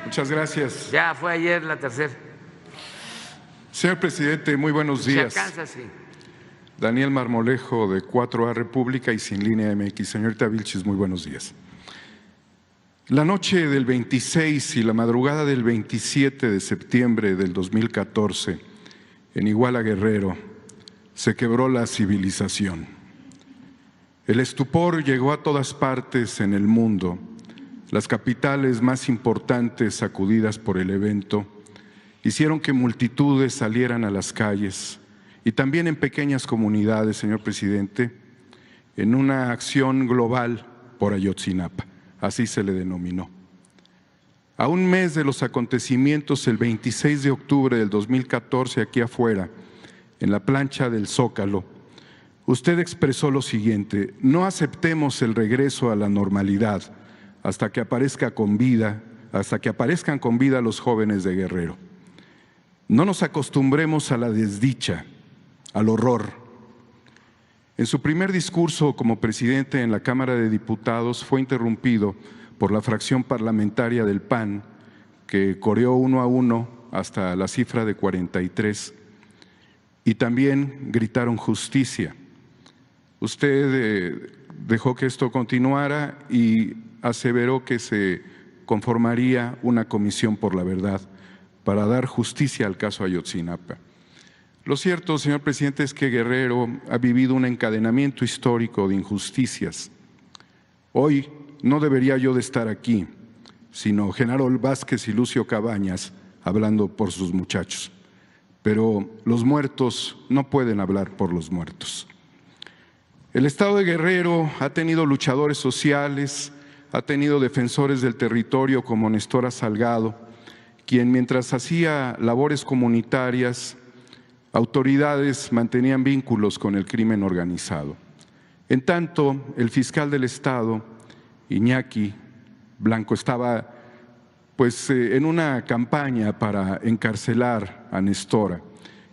Muchas gracias. Ya fue ayer la tercera. Señor presidente, muy buenos días. Se alcanza, sí. Daniel Marmolejo, de 4A República y Sin Línea MX. Señorita Vilchis, muy buenos días. La noche del 26 y la madrugada del 27 de septiembre del 2014, en Iguala, Guerrero, se quebró la civilización. El estupor llegó a todas partes en el mundo. Las capitales más importantes, sacudidas por el evento, hicieron que multitudes salieran a las calles y también en pequeñas comunidades, señor presidente, en una acción global por Ayotzinapa, así se le denominó. A un mes de los acontecimientos, el 26 de octubre del 2014, aquí afuera, en la plancha del Zócalo, usted expresó lo siguiente: no aceptemos el regreso a la normalidad hasta que aparezcan con vida los jóvenes de Guerrero. No nos acostumbremos a la desdicha, al horror. En su primer discurso como presidente en la Cámara de Diputados fue interrumpido por la fracción parlamentaria del PAN, que coreó 1 a 1 hasta la cifra de 43, y también gritaron justicia. Usted dejó que esto continuara y aseveró que se conformaría una comisión por la verdad para dar justicia al caso Ayotzinapa. Lo cierto, señor presidente, es que Guerrero ha vivido un encadenamiento histórico de injusticias. Hoy no debería yo de estar aquí, sino Genaro Vázquez y Lucio Cabañas hablando por sus muchachos. Pero los muertos no pueden hablar por los muertos. El Estado de Guerrero ha tenido luchadores sociales, ha tenido defensores del territorio como Nestora Salgado, quien mientras hacía labores comunitarias, autoridades mantenían vínculos con el crimen organizado. En tanto, el fiscal del Estado, Iñaki Blanco, estaba en una campaña para encarcelar a Nestora,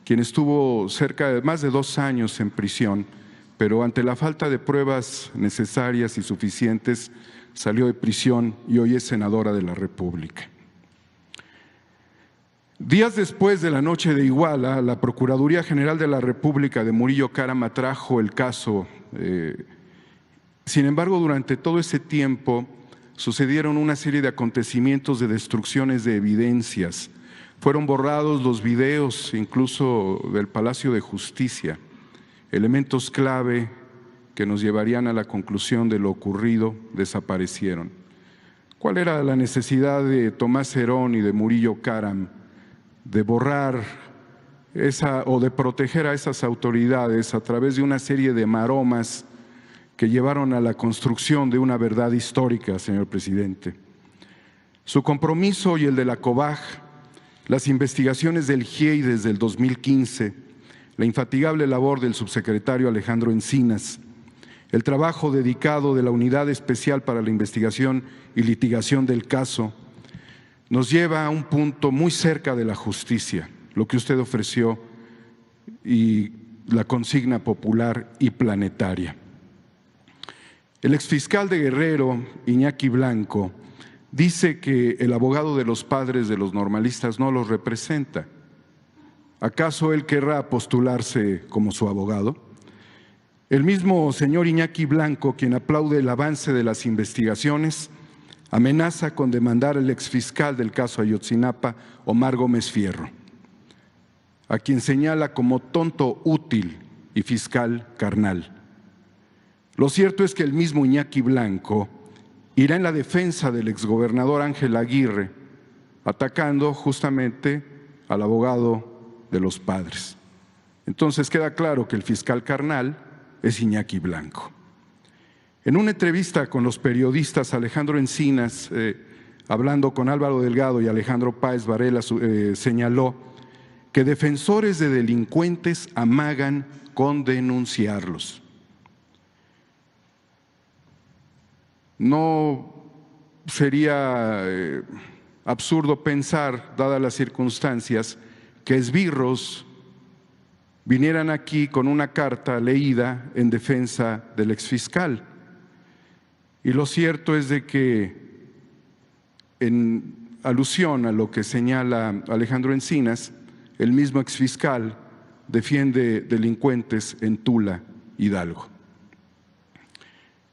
quien estuvo cerca de más de 2 años en prisión, pero ante la falta de pruebas necesarias y suficientes, salió de prisión y hoy es senadora de la República. Días después de la noche de Iguala, la Procuraduría General de la República de Murillo Karam atrajo el caso. Sin embargo, durante todo ese tiempo sucedieron una serie de acontecimientos de destrucciones de evidencias. Fueron borrados los videos, incluso del Palacio de Justicia. Elementos clave que nos llevarían a la conclusión de lo ocurrido desaparecieron. ¿Cuál era la necesidad de Tomás Herón y de Murillo Karam de borrar o de proteger a esas autoridades a través de una serie de maromas que llevaron a la construcción de una verdad histórica, señor presidente? Su compromiso y el de la COBAG, las investigaciones del GIEI desde el 2015, la infatigable labor del subsecretario Alejandro Encinas, el trabajo dedicado de la Unidad Especial para la Investigación y Litigación del caso, nos lleva a un punto muy cerca de la justicia, lo que usted ofreció y la consigna popular y planetaria. El exfiscal de Guerrero, Iñaki Blanco, dice que el abogado de los padres de los normalistas no los representa. ¿Acaso él querrá postularse como su abogado? El mismo señor Iñaki Blanco, quien aplaude el avance de las investigaciones, amenaza con demandar al exfiscal del caso Ayotzinapa, Omar Gómez Fierro, a quien señala como tonto útil y fiscal carnal. Lo cierto es que el mismo Iñaki Blanco irá en la defensa del exgobernador Ángel Aguirre, atacando justamente al abogado de los padres. Entonces queda claro que el fiscal carnal es Iñaki Blanco. En una entrevista con los periodistas, Alejandro Encinas, hablando con Álvaro Delgado y Alejandro Páez Varela, señaló que defensores de delincuentes amagan con denunciarlos. No sería absurdo pensar, dadas las circunstancias, que esbirros vinieran aquí con una carta leída en defensa del exfiscal. Y lo cierto es de que En alusión a lo que señala Alejandro Encinas, el mismo exfiscal defiende delincuentes en Tula, Hidalgo.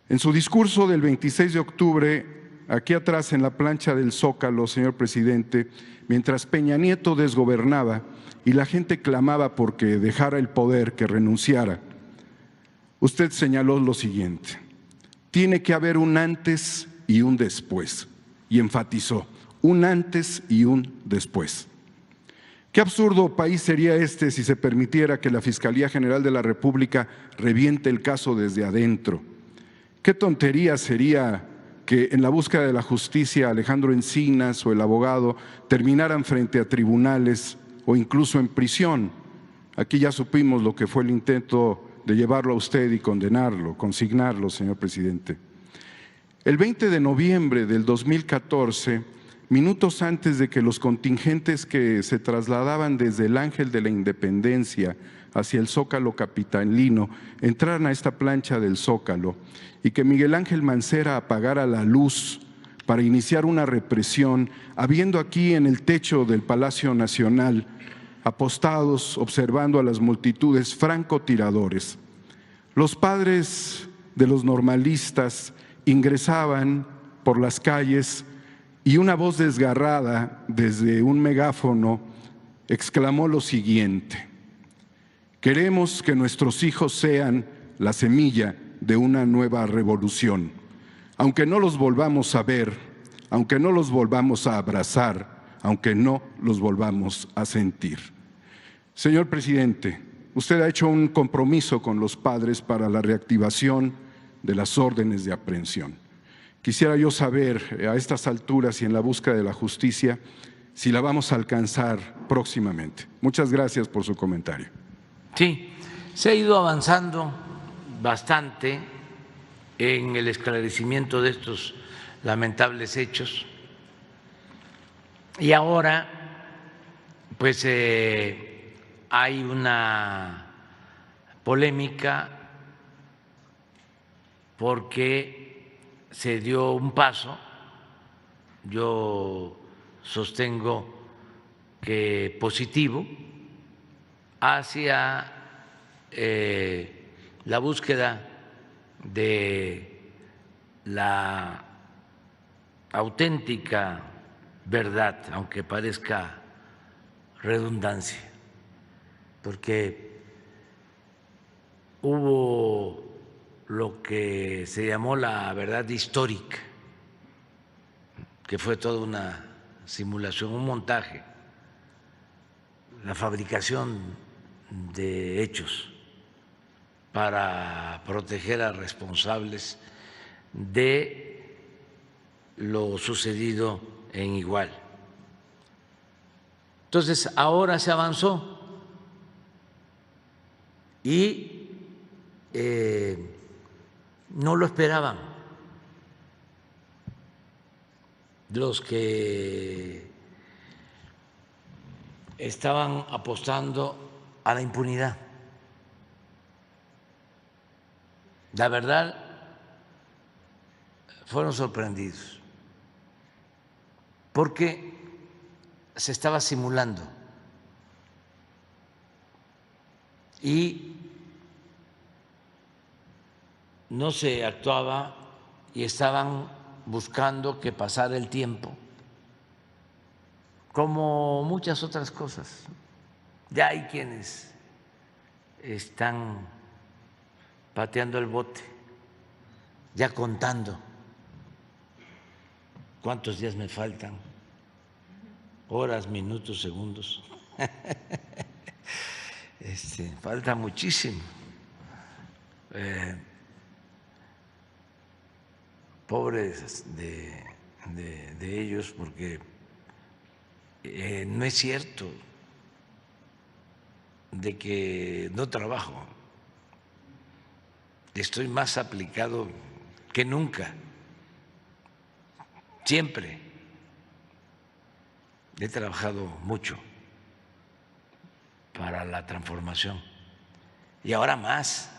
En su discurso del 26 de octubre, aquí atrás en la plancha del Zócalo, señor presidente, mientras Peña Nieto desgobernaba y la gente clamaba porque dejara el poder, que renunciara, usted señaló lo siguiente: tiene que haber un antes y un después, y enfatizó, un antes y un después. Qué absurdo país sería este si se permitiera que la Fiscalía General de la República reviente el caso desde adentro. Qué tontería sería que en la búsqueda de la justicia Alejandro Encinas o el abogado terminaran frente a tribunales o incluso en prisión. Aquí ya supimos lo que fue el intento de llevarlo a usted y condenarlo, consignarlo, señor presidente. El 20 de noviembre del 2014, minutos antes de que los contingentes que se trasladaban desde el Ángel de la Independencia hacia el Zócalo capitalino entraran a esta plancha del Zócalo y que Miguel Ángel Mancera apagara la luz para iniciar una represión, habiendo aquí en el techo del Palacio Nacional, apostados, observando a las multitudes, francotiradores. Los padres de los normalistas ingresaban por las calles y una voz desgarrada desde un megáfono exclamó lo siguiente: queremos que nuestros hijos sean la semilla de una nueva revolución, aunque no los volvamos a ver, aunque no los volvamos a abrazar, aunque no los volvamos a sentir. Señor presidente, usted ha hecho un compromiso con los padres para la reactivación de las órdenes de aprehensión. Quisiera yo saber, a estas alturas y en la búsqueda de la justicia, si la vamos a alcanzar próximamente. Muchas gracias por su comentario. Sí, se ha ido avanzando bastante en el esclarecimiento de estos lamentables hechos y ahora pues hay una polémica porque se dio un paso, yo sostengo que positivo, hacia la búsqueda de la auténtica verdad, aunque parezca redundancia, porque hubo lo que se llamó la verdad histórica, que fue toda una simulación, un montaje, la fabricación de hechos para proteger a responsables de lo sucedido en Iguala. Entonces, ahora se avanzó y no lo esperaban los que estaban apostando a la impunidad. La verdad, fueron sorprendidos porque se estaba simulando y no se actuaba y estaban buscando que pasara el tiempo, como muchas otras cosas. Ya hay quienes están pateando el bote, ya contando cuántos días me faltan, horas, minutos, segundos. Falta muchísimo. Pobres de ellos, porque no es cierto de que no trabajo. Estoy más aplicado que nunca. Siempre he trabajado mucho para la transformación y ahora más,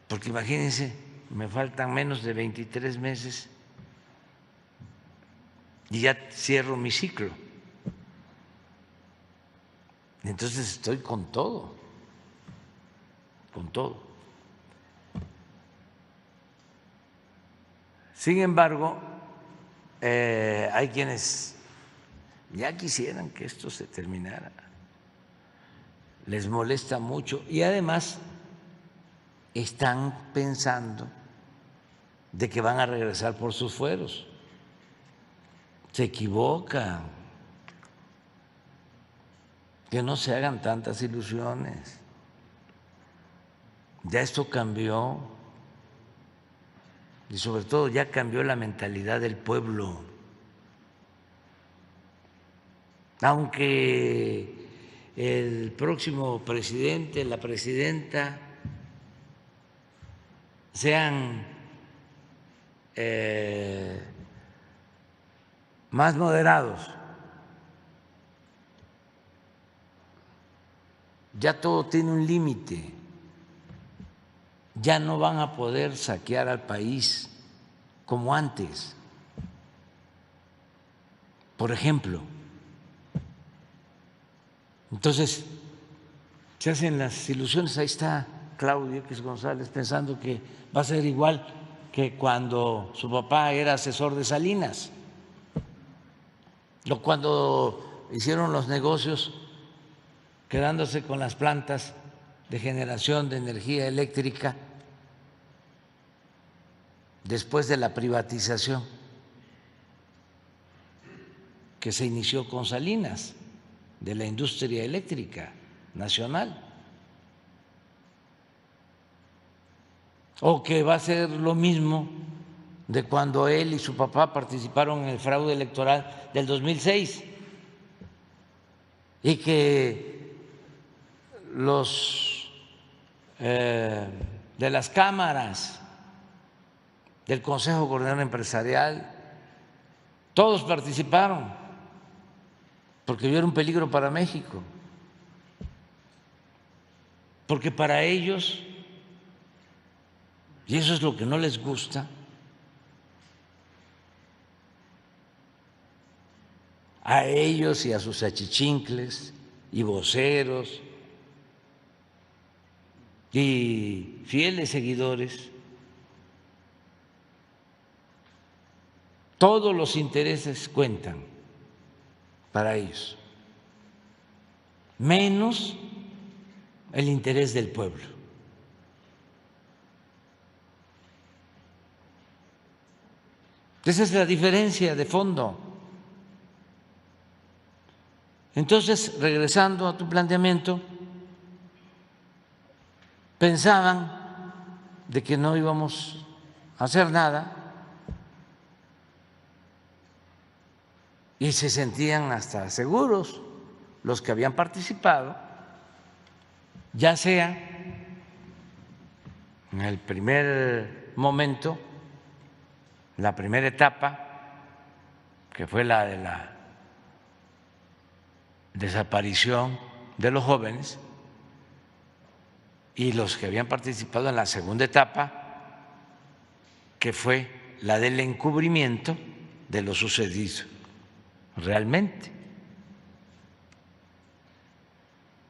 porque imagínense, me faltan menos de 23 meses y ya cierro mi ciclo. Entonces estoy con todo, con todo. Sin embargo, hay quienes ya quisieran que esto se terminara, les molesta mucho y además están pensando de que van a regresar por sus fueros. Se equivocan, que no se hagan tantas ilusiones. Ya esto cambió y sobre todo ya cambió la mentalidad del pueblo. Aunque el próximo presidente, la presidenta sean más moderados, ya todo tiene un límite, ya no van a poder saquear al país como antes. Por ejemplo, entonces se hacen las ilusiones. Ahí está Claudio X González pensando que va a ser igual que cuando su papá era asesor de Salinas, o cuando hicieron los negocios quedándose con las plantas de generación de energía eléctrica después de la privatización que se inició con Salinas, de la industria eléctrica nacional. O que va a ser lo mismo de cuando él y su papá participaron en el fraude electoral del 2006 y que los de las cámaras del Consejo Coordinador Empresarial, todos participaron porque yo era un peligro para México, porque para ellos, y eso es lo que no les gusta, a ellos y a sus achichincles y voceros y fieles seguidores, todos los intereses cuentan para ellos, menos el interés del pueblo. Esa es la diferencia de fondo. Entonces, regresando a tu planteamiento, pensaban de que no íbamos a hacer nada y se sentían hasta seguros los que habían participado, ya sea en el primer momento, la primera etapa, que fue la de la desaparición de los jóvenes, y los que habían participado en la segunda etapa, que fue la del encubrimiento de lo sucedido realmente.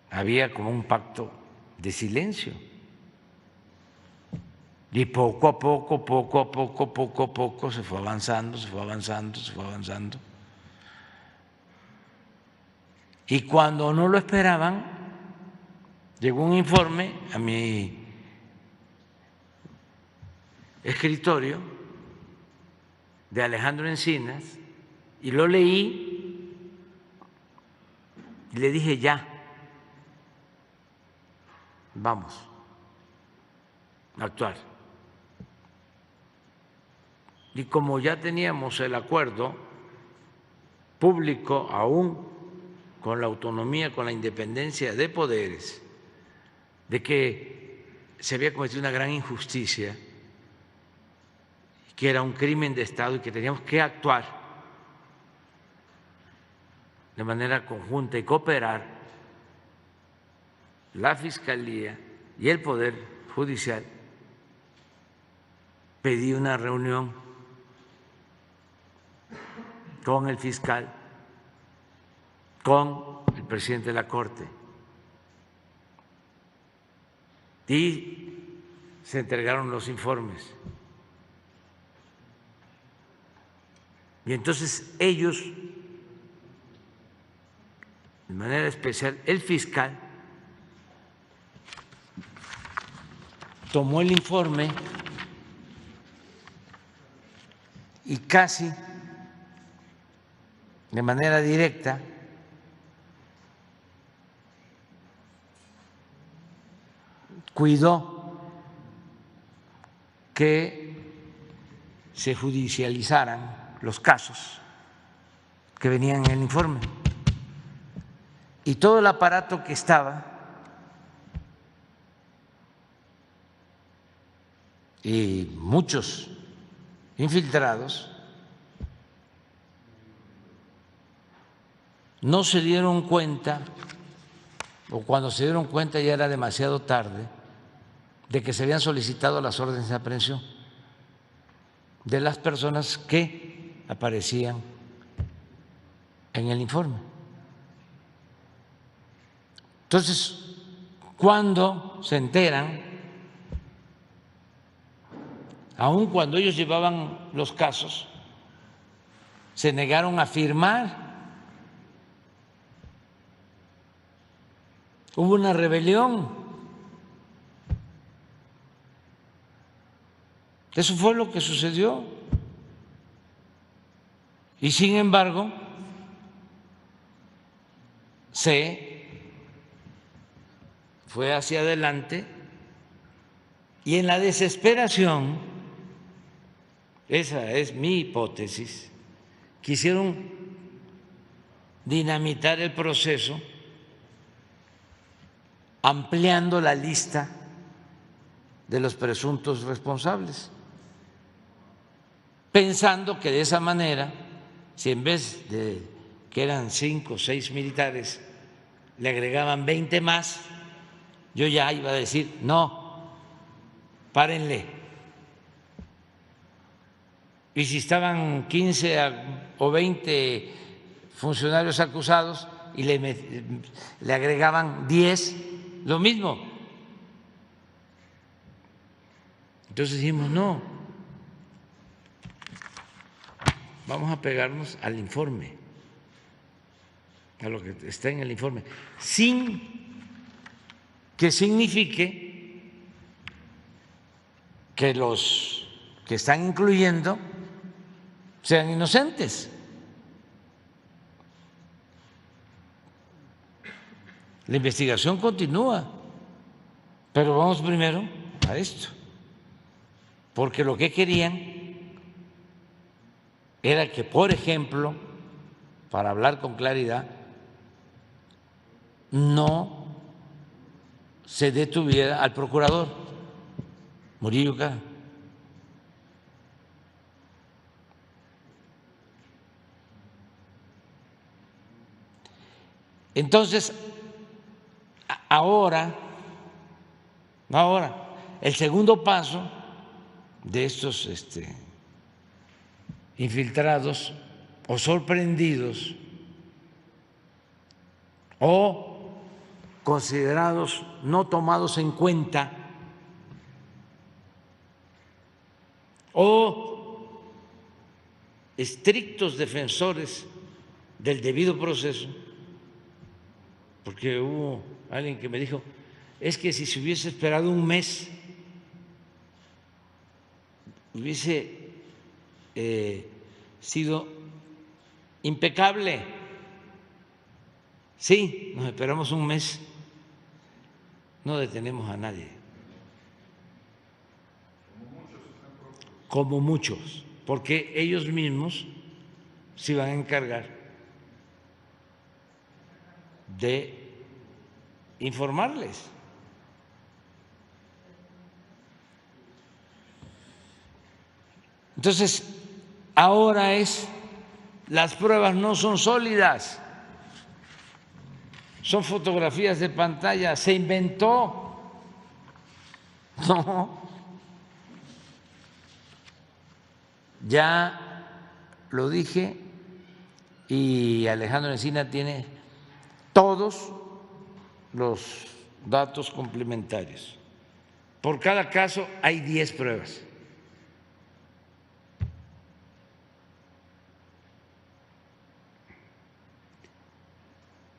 Había como un pacto de silencio y poco a poco se fue avanzando, se fue avanzando, se fue avanzando. Y cuando no lo esperaban, llegó un informe a mi escritorio de Alejandro Encinas y lo leí y le dije: ya, vamos a actuar. Y como ya teníamos el acuerdo público, aún con la autonomía, con la independencia de poderes, de que se había cometido una gran injusticia, que era un crimen de Estado y que teníamos que actuar de manera conjunta y cooperar la Fiscalía y el Poder Judicial, pedí una reunión con el fiscal, con el presidente de la Corte, y se entregaron los informes. Y entonces ellos, de manera especial el fiscal, tomó el informe y casi de manera directa cuidó que se judicializaran los casos que venían en el informe. Y todo el aparato que estaba y muchos infiltrados no se dieron cuenta, o cuando se dieron cuenta ya era demasiado tarde, de que se habían solicitado las órdenes de aprehensión de las personas que aparecían en el informe. Entonces, cuando se enteran, aun cuando ellos llevaban los casos, se negaron a firmar. Hubo una rebelión. Eso fue lo que sucedió. Y sin embargo, se fue hacia adelante y en la desesperación, esa es mi hipótesis, quisieron dinamitar el proceso ampliando la lista de los presuntos responsables, pensando que de esa manera, si en vez de que eran 5 o 6 militares, le agregaban 20 más, yo ya iba a decir, no, párenle. Y si estaban 15 o 20 funcionarios acusados y le agregaban 10, lo mismo. Entonces dijimos, no, vamos a pegarnos al informe, a lo que está en el informe, sin que signifique que los que están incluyendo sean inocentes. La investigación continúa, pero vamos primero a esto, porque lo que querían era que, por ejemplo, para hablar con claridad, no se detuviera al procurador Murillo Karam. Entonces, ahora, el segundo paso de estos infiltrados o sorprendidos o considerados no tomados en cuenta o estrictos defensores del debido proceso, porque hubo alguien que me dijo, es que si se hubiese esperado un mes, hubiese sido impecable. Sí, nos esperamos un mes, no detenemos a nadie. Como muchos, porque ellos mismos se iban a encargar de informarles. Entonces, ahora las pruebas no son sólidas, son fotografías de pantalla, se inventó. No, ya lo dije y Alejandro Encina tiene todos los datos complementarios. Por cada caso hay 10 pruebas.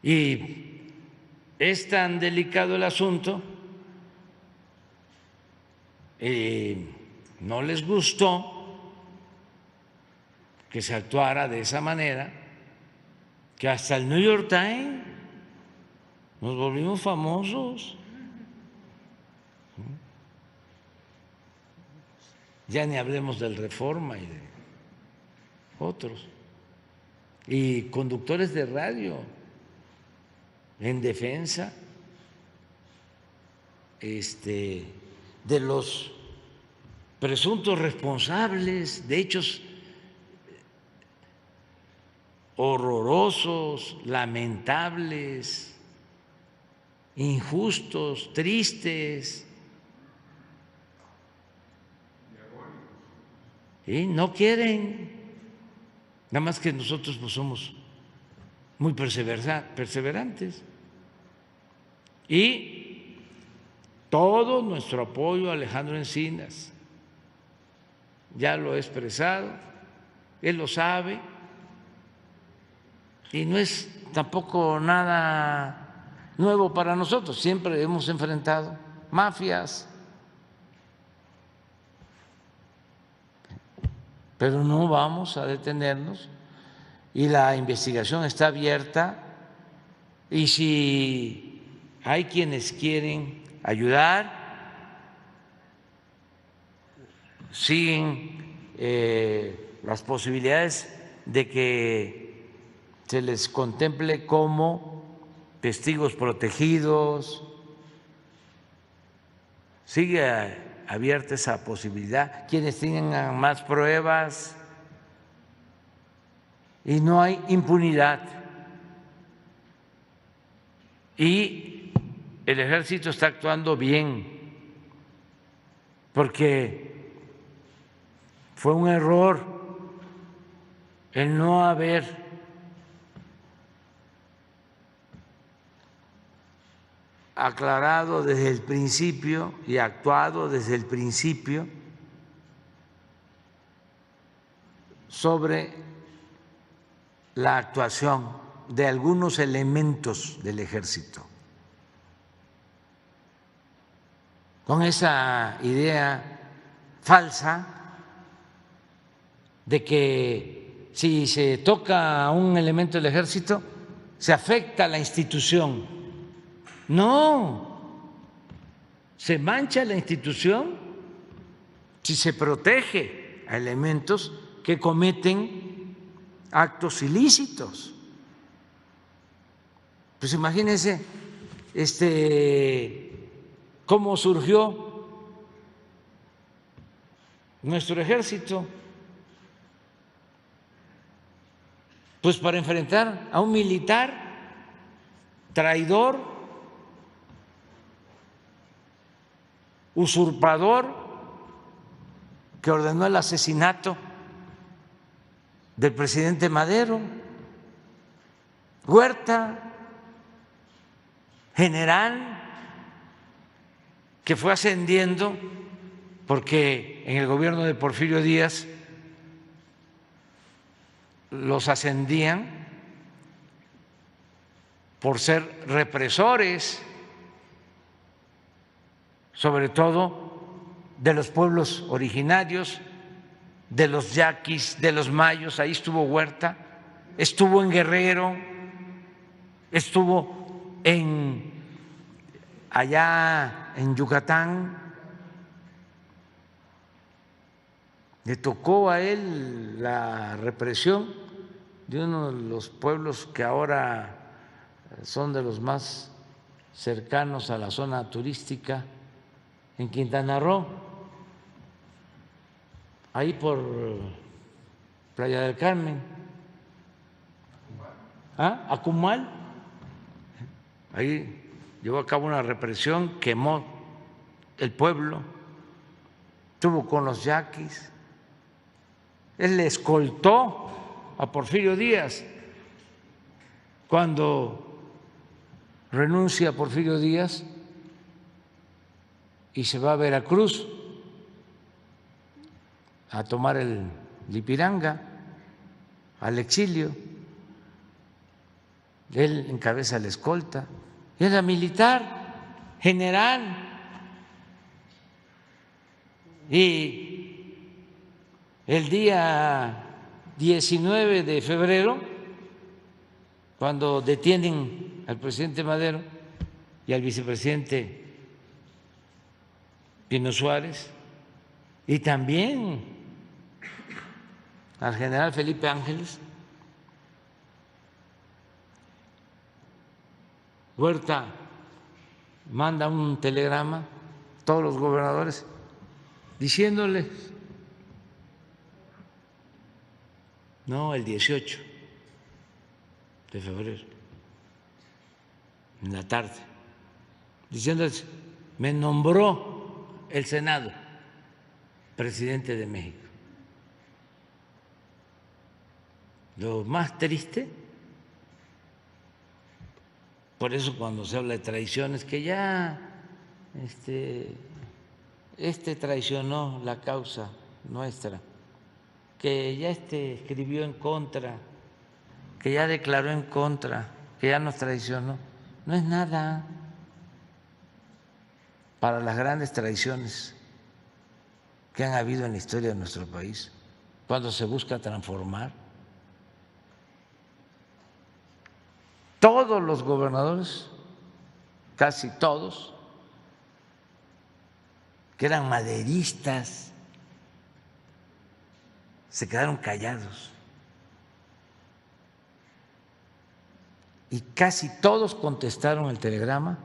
Y es tan delicado el asunto, no les gustó que se actuara de esa manera, que hasta el New York Times nos volvimos famosos. Ya ni hablemos del Reforma y de otros. Y conductores de radio en defensa de los presuntos responsables de hechos horrorosos, lamentables, injustos, tristes. Y no quieren, nada más que nosotros pues somos muy perseverantes. Y todo nuestro apoyo a Alejandro Encinas, ya lo he expresado, él lo sabe, y no es tampoco nada nuevo para nosotros, siempre hemos enfrentado mafias, pero no vamos a detenernos y la investigación está abierta, y si hay quienes quieren ayudar, siguen las posibilidades de que se les contemple como testigos protegidos, sigue abierta esa posibilidad, quienes tengan más pruebas, y no hay impunidad. Y el ejército está actuando bien, porque fue un error el no haber aclarado desde el principio y actuado desde el principio sobre la actuación de algunos elementos del ejército, con esa idea falsa de que si se toca a un elemento del ejército se afecta a la institución. No, se mancha la institución si se protege a elementos que cometen actos ilícitos. Pues imagínense cómo surgió nuestro ejército, pues para enfrentar a un militar traidor, usurpador, que ordenó el asesinato del presidente Madero, Huerta, general, que fue ascendiendo porque en el gobierno de Porfirio Díaz los ascendían por ser represores, sobre todo de los pueblos originarios, de los yaquis, de los mayos. Ahí estuvo Huerta, estuvo en Guerrero, estuvo allá en Yucatán. Le tocó a él la represión de uno de los pueblos que ahora son de los más cercanos a la zona turística, en Quintana Roo, ahí por Playa del Carmen, Acumal. Ahí llevó a cabo una represión, quemó el pueblo, estuvo con los yaquis. Él le escoltó a Porfirio Díaz Cuando renuncia Porfirio Díaz y se va a Veracruz a tomar el Ipiranga, al exilio, él encabeza la escolta, era militar, general, y el día 19 de febrero, cuando detienen al presidente Madero y al vicepresidente Pino Suárez, y también al general Felipe Ángeles, Huerta manda un telegrama a todos los gobernadores diciéndoles, no, el 18 de febrero, en la tarde, diciéndoles, me nombró el Senado presidente de México. Lo más triste, por eso cuando se habla de traiciones, que ya este traicionó la causa nuestra, que ya escribió en contra, que ya declaró en contra, que ya nos traicionó, no es nada para las grandes traiciones que han habido en la historia de nuestro país, cuando se busca transformar. Todos los gobernadores, casi todos, que eran maderistas, se quedaron callados. Y casi todos contestaron el telegrama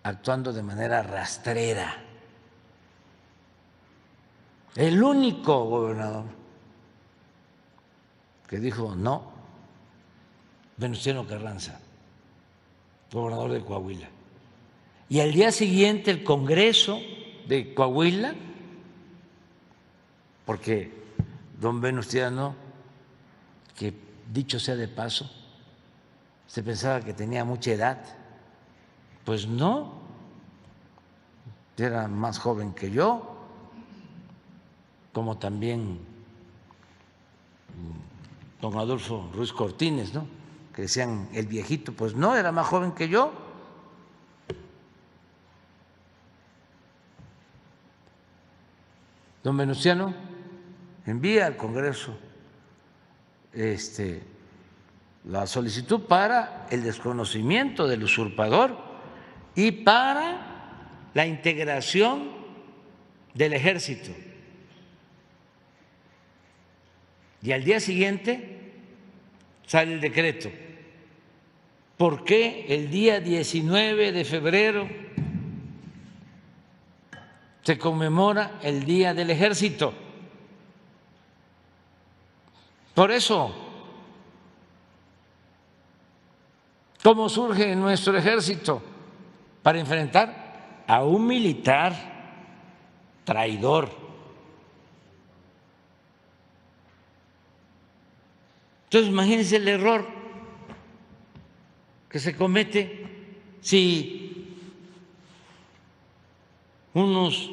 actuando de manera rastrera. El único gobernador que dijo no, Venustiano Carranza, gobernador de Coahuila. Y al día siguiente el Congreso de Coahuila, porque don Venustiano, que dicho sea de paso, se pensaba que tenía mucha edad, pues no, era más joven que yo, como también don Adolfo Ruiz Cortines, ¿no?, que decían el viejito, pues no, era más joven que yo. Don Venustiano envía al Congreso la solicitud para el desconocimiento del usurpador y para la integración del ejército. Y al día siguiente sale el decreto. ¿Por qué el día 19 de febrero se conmemora el Día del Ejército? Por eso, ¿cómo surge nuestro ejército? Para enfrentar a un militar traidor. Entonces, imagínense el error que se comete si unos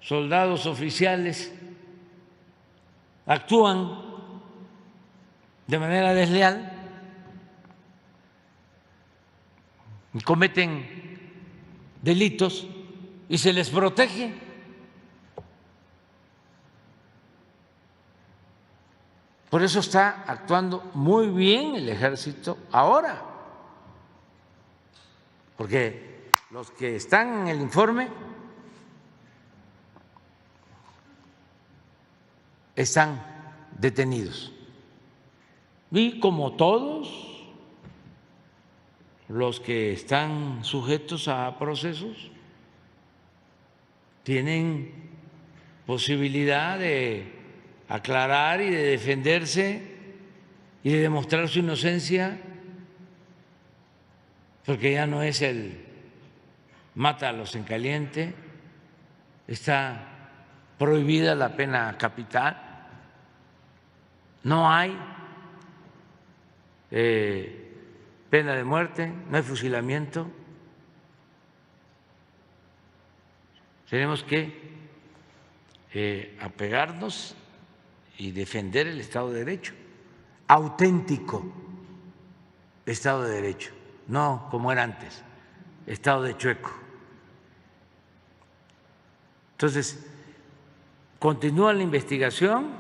soldados oficiales actúan de manera desleal y cometen delitos y se les protege. Por eso está actuando muy bien el ejército ahora, porque los que están en el informe están detenidos. Y como todos los que están sujetos a procesos, tienen posibilidad de aclarar y de defenderse y de demostrar su inocencia, porque ya no es el mátalos en caliente, está prohibida la pena capital, no hay pena de muerte, no hay fusilamiento. Tenemos que apegarnos y defender el Estado de Derecho, auténtico Estado de Derecho, no como era antes, Estado de chueco. Entonces, continúa la investigación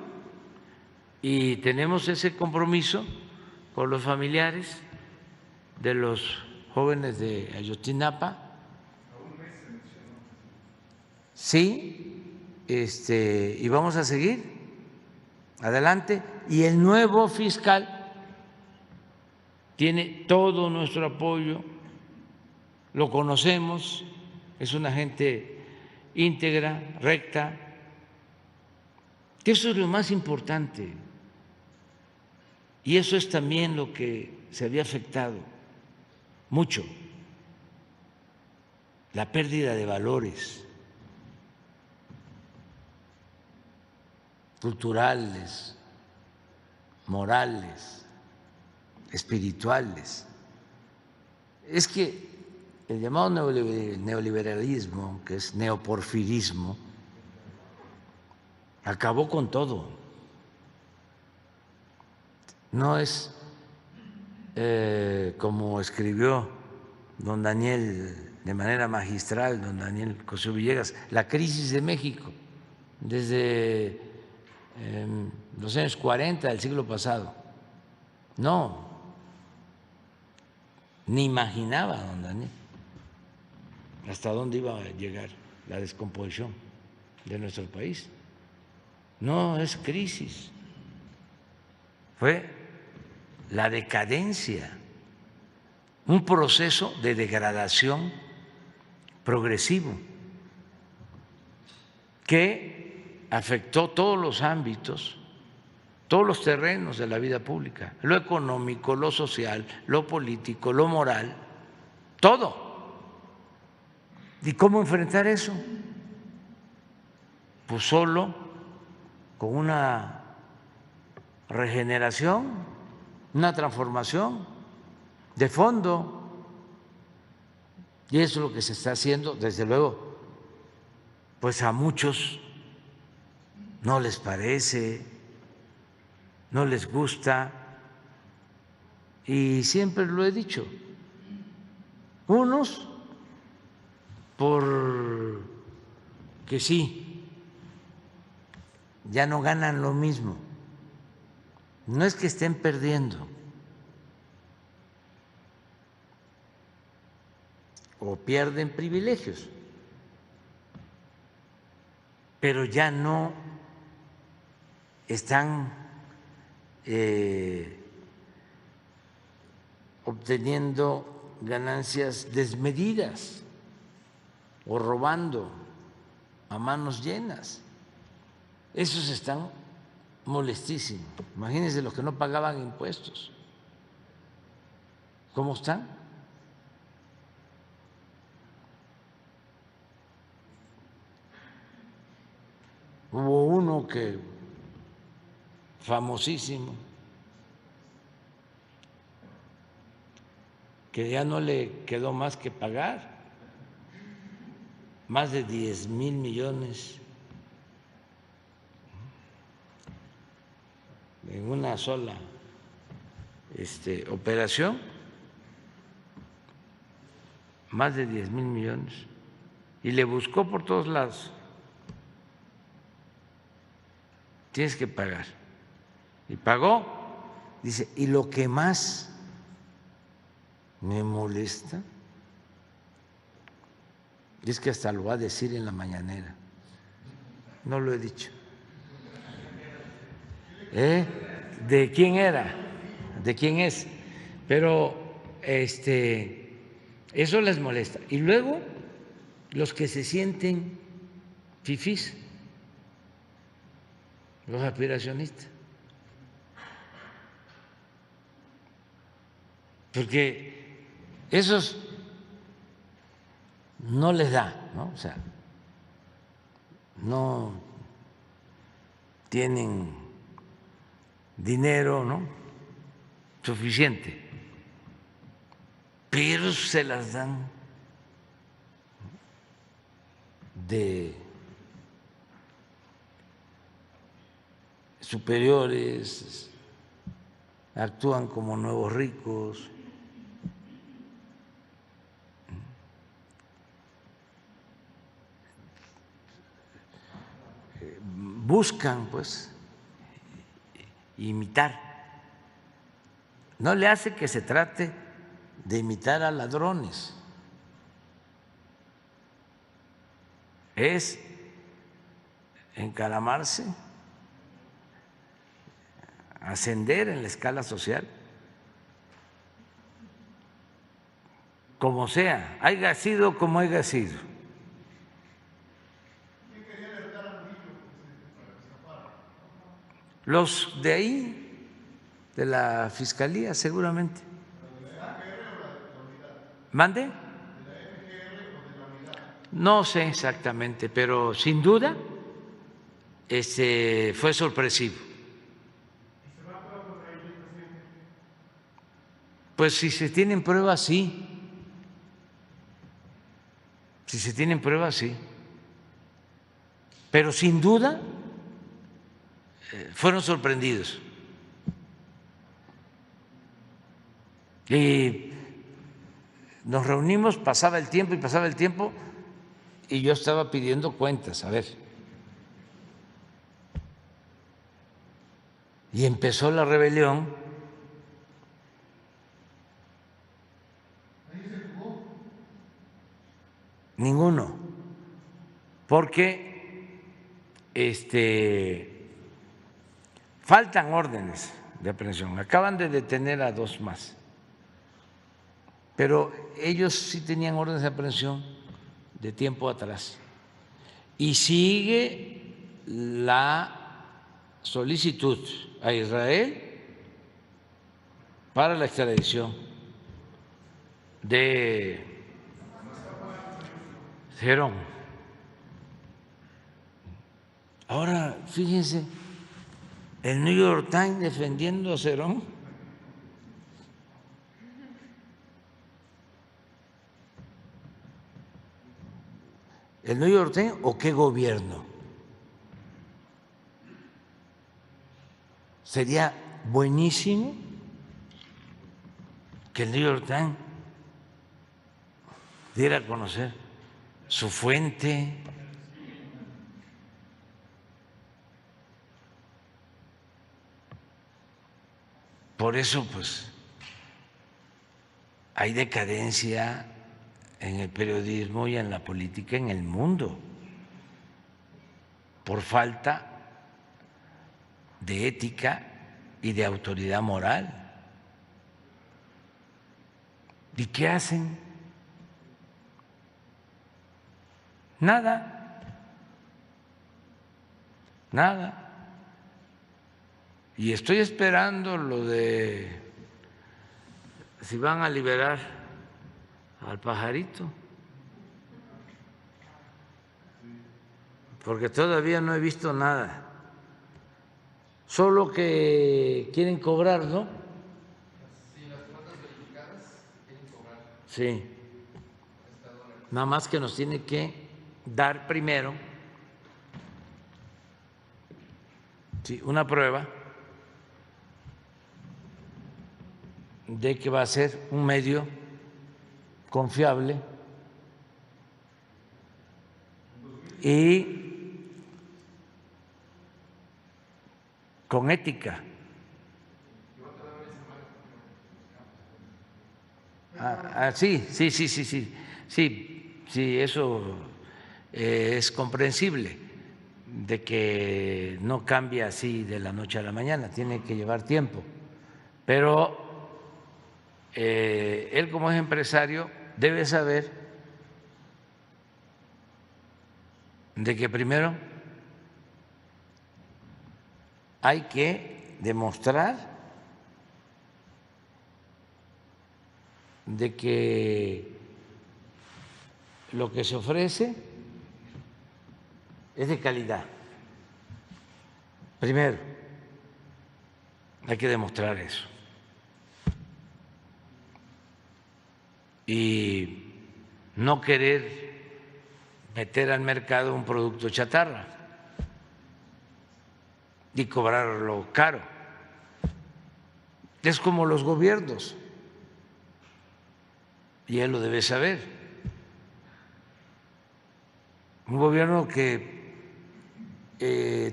y tenemos ese compromiso con los familiares de los jóvenes de Ayotzinapa. Sí, y vamos a seguir adelante. Y el nuevo fiscal tiene todo nuestro apoyo, lo conocemos, es una gente íntegra, recta, que eso es lo más importante. Y eso es también lo que se había afectado mucho, la pérdida de valores culturales, morales, espirituales. Es que el llamado neoliberalismo, que es neoporfirismo, acabó con todo. No es como escribió don Daniel de manera magistral, don Daniel Cosío Villegas, la crisis de México desde los años 40 del siglo pasado. No, ni imaginaba don Daniel hasta dónde iba a llegar la descomposición de nuestro país. No es crisis, fue la decadencia, un proceso de degradación progresivo que afectó todos los ámbitos, todos los terrenos de la vida pública, lo económico, lo social, lo político, lo moral, todo. ¿Y cómo enfrentar eso? Pues solo con una regeneración, una transformación de fondo. Y eso es lo que se está haciendo, desde luego, pues a muchos no les parece, no les gusta, y siempre lo he dicho, unos por que sí, ya no ganan lo mismo, no es que estén perdiendo o pierden privilegios, pero ya no están obteniendo ganancias desmedidas o robando a manos llenas. Esos están molestísimos. Imagínense los que no pagaban impuestos. ¿Cómo están? Hubo uno que famosísimo, que ya no le quedó más que pagar más de 10,000 millones en una sola operación, más de 10,000 millones, y le buscó por todos lados. Tienes que pagar. Y pagó. Dice, y lo que más me molesta es que hasta lo va a decir en la mañanera. No lo he dicho. ¿De quién era? ¿De quién es? Pero eso les molesta. Y luego los que se sienten fifís, los aspiracionistas, porque esos no les da, ¿no? O sea, no tienen dinero, ¿no?, suficiente, pero se las dan de superiores, actúan como nuevos ricos. Buscan, pues, imitar. No le hace que se trate de imitar a ladrones. Es encaramarse, ascender en la escala social, como sea, haya sido como haya sido. Los de ahí, de la Fiscalía, seguramente. ¿Mande? No sé exactamente, pero sin duda fue sorpresivo. Pues si se tienen pruebas, sí. Si se tienen pruebas, sí. Pero sin duda fueron sorprendidos. Y nos reunimos, pasaba el tiempo y pasaba el tiempo, y yo estaba pidiendo cuentas, a ver. Y empezó la rebelión. Ninguno, porque faltan órdenes de aprehensión. Acaban de detener a 2 más, pero ellos sí tenían órdenes de aprehensión de tiempo atrás. Y sigue la solicitud a Israel para la extradición de Cerón. Ahora, fíjense, el New York Times defendiendo a Cerón. ¿El New York Times o qué gobierno? Sería buenísimo que el New York Times diera a conocer su fuente. Por eso, pues, hay decadencia en el periodismo y en la política en el mundo por falta de ética y de autoridad moral. ¿Y qué hacen? Nada, nada. Y estoy esperando lo de si van a liberar al pajarito, porque todavía no he visto nada, solo que quieren cobrar, ¿no? Sí, las plantas verificadas quieren cobrar. Sí, nada más que nos tiene que dar primero una prueba de que va a ser un medio confiable y con ética. Sí, eso es comprensible, de que no cambia así de la noche a la mañana, tiene que llevar tiempo, pero él como es empresario debe saber de que primero hay que demostrar de que lo que se ofrece es de calidad. Primero, hay que demostrar eso. no querer meter al mercado un producto chatarra y cobrarlo caro. Es como los gobiernos, y él lo debe saber. Un gobierno que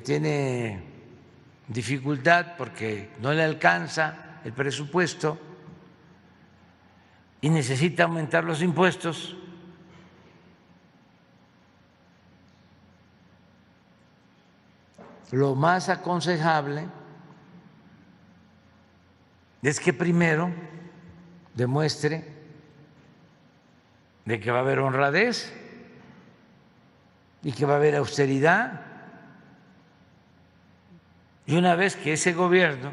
tiene dificultad porque no le alcanza el presupuesto y necesita aumentar los impuestos, lo más aconsejable es que primero demuestre de que va a haber honradez y que va a haber austeridad. Y una vez que ese gobierno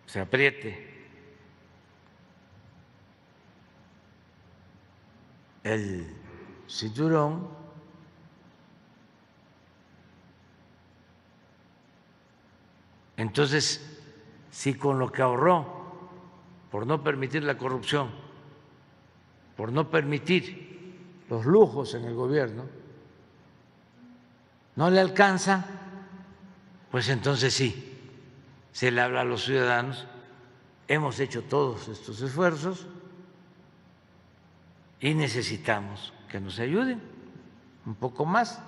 se apriete el cinturón, entonces, si con lo que ahorró por no permitir la corrupción, por no permitir los lujos en el gobierno, no le alcanza, pues entonces sí, se le habla a los ciudadanos, hemos hecho todos estos esfuerzos y necesitamos que nos ayuden un poco más,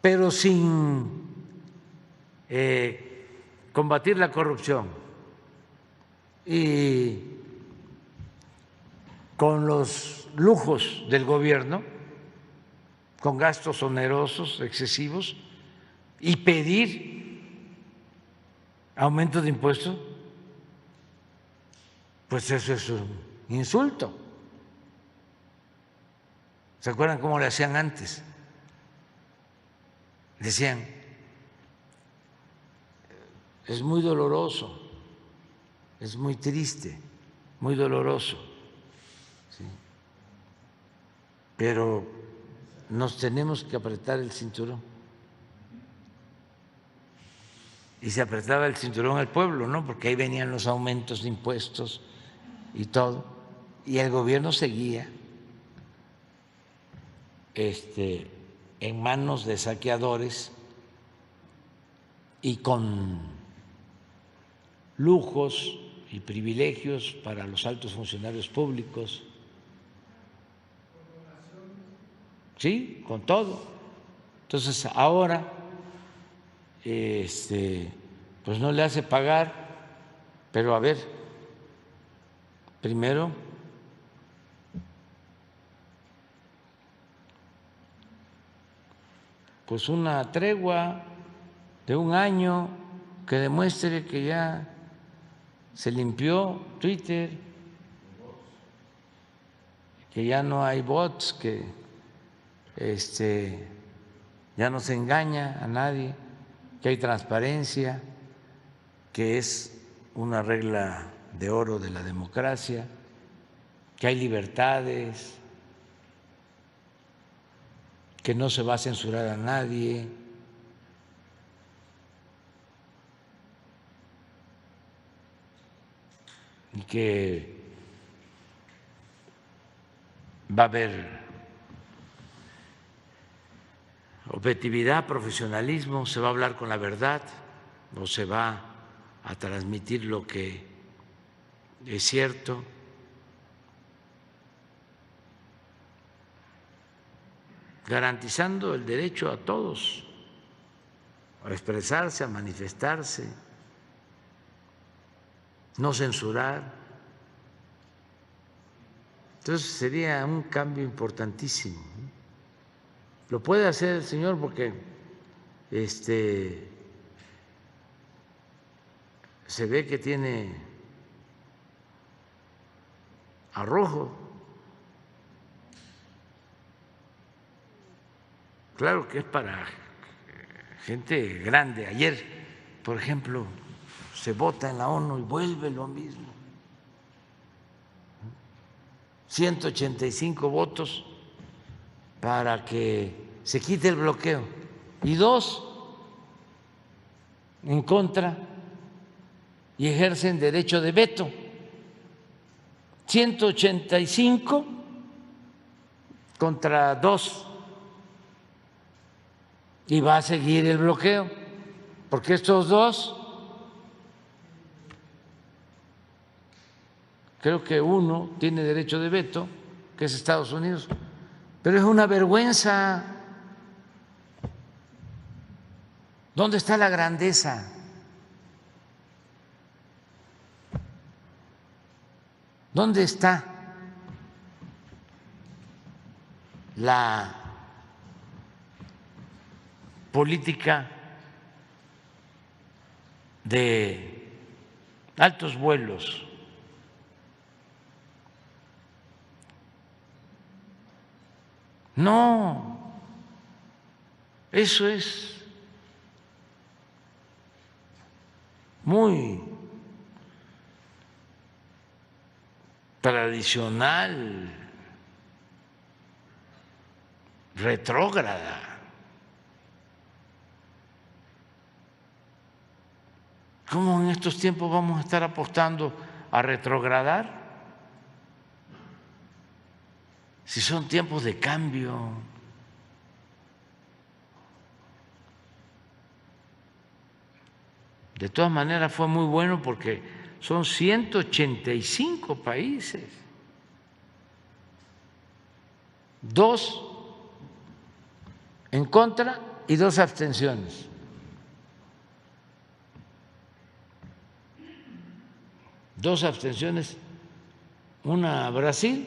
pero sin combatir la corrupción y con los lujos del gobierno, con gastos onerosos, excesivos, y pedir aumento de impuestos, pues eso es un insulto. ¿Se acuerdan cómo le hacían antes? Decían, es muy doloroso, es muy triste, muy doloroso, ¿sí? Pero nos tenemos que apretar el cinturón. Y se apretaba el cinturón al pueblo, ¿no? Porque ahí venían los aumentos de impuestos y todo. Y el gobierno seguía en manos de saqueadores y con lujos y privilegios para los altos funcionarios públicos. Sí, con todo. Entonces ahora pues no le hace pagar, pero a ver, primero pues una tregua de un año que demuestre que ya se limpió Twitter, que ya no hay bots, que ya no se engaña a nadie, que hay transparencia, que es una regla de oro de la democracia, que hay libertades, que no se va a censurar a nadie, y que va a haber objetividad, profesionalismo, se va a hablar con la verdad, o se va a transmitir lo que es cierto. Garantizando el derecho a todos a expresarse, a manifestarse, no censurar. Entonces sería un cambio importantísimo. Lo puede hacer el señor porque se ve que tiene arrojo. Claro que es para gente grande. Ayer, por ejemplo, se vota en la ONU y vuelve lo mismo. 185 votos para que se quite el bloqueo y 2 en contra y ejercen derecho de veto. 185 contra 2 y va a seguir el bloqueo, porque estos dos, creo que uno tiene derecho de veto, que es Estados Unidos, pero es una vergüenza. ¿Dónde está la grandeza? ¿Dónde está la política de altos vuelos? No, eso es muy tradicional, retrógrada. ¿Cómo en estos tiempos vamos a estar apostando a retrogradar? Si son tiempos de cambio. De todas maneras fue muy bueno porque son 185 países, 2 en contra y 2 abstenciones. Dos abstenciones, una a Brasil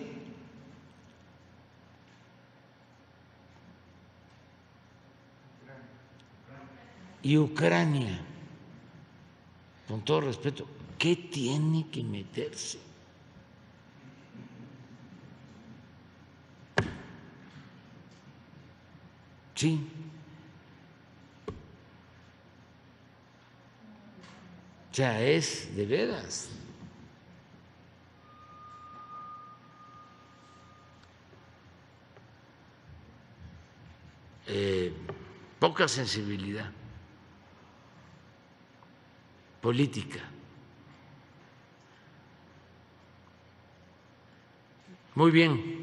y Ucrania. Con todo respeto, ¿qué tiene que meterse? Sí. O sea, es de veras. Poca sensibilidad política. Muy bien.